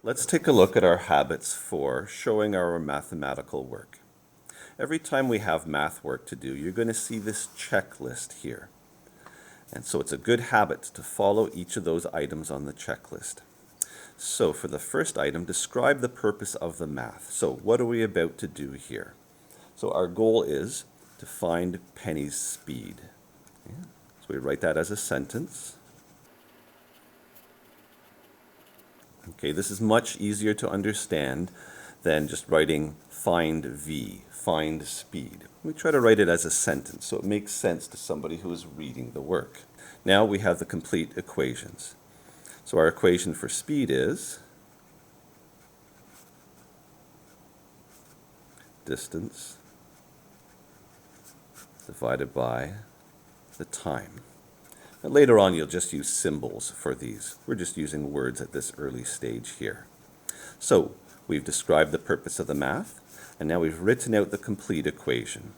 Let's take a look at our habits for showing our mathematical work. Every time we have math work to do, you're going to see this checklist here. And so it's a good habit to follow each of those items on the checklist. So for the first item, describe the purpose of the math. So what are we about to do here? So our goal is to find Penny's speed. Okay. So we write that as a sentence. Okay, this is much easier to understand than just writing find v, find speed. We try to write it as a sentence so it makes sense to somebody who is reading the work. Now we have the complete equations. So our equation for speed is distance divided by the time. And later on, you'll just use symbols for these. We're just using words at this early stage here. So we've described the purpose of the math, and now we've written out the complete equation.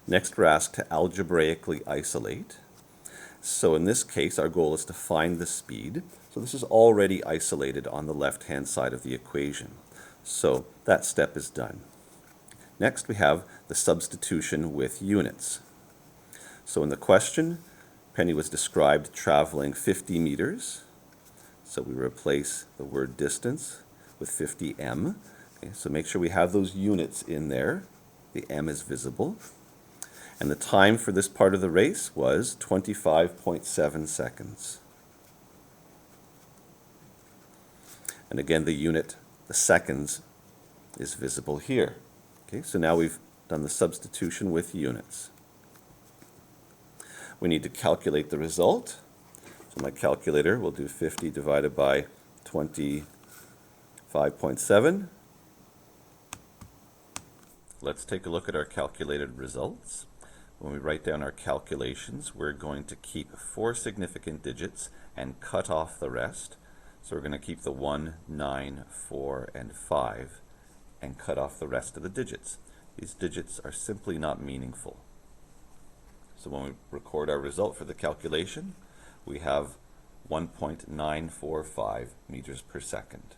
Next, we're asked to algebraically isolate. So in this case, our goal is to find the speed. So this is already isolated on the left-hand side of the equation. So that step is done. Next, we have the substitution with units. So in the question, Penny was described traveling 50 meters. So we replace the word distance with 50m. Okay, so make sure we have those units in there. The m is visible. And the time for this part of the race was 25.7 seconds. And again, the unit, the seconds, is visible here. Okay, so now we've done the substitution with units. We need to calculate the result. So my calculator will do 50 divided by 25.7. Let's take a look at our calculated results. When we write down our calculations, we're going to keep 4 significant digits and cut off the rest. So we're going to keep the 1, 9, 4, and 5 and cut off the rest of the digits. These digits are simply not meaningful. So when we record our result for the calculation, we have 1.945 meters per second.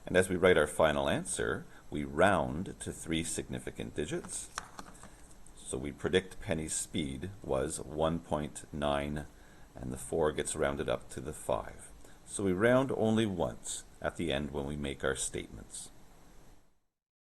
And as we write our final answer, we round to 3 significant digits. So we predict Penny's speed was 1.9, and the 4 gets rounded up to the 5. So we round only once at the end when we make our statements.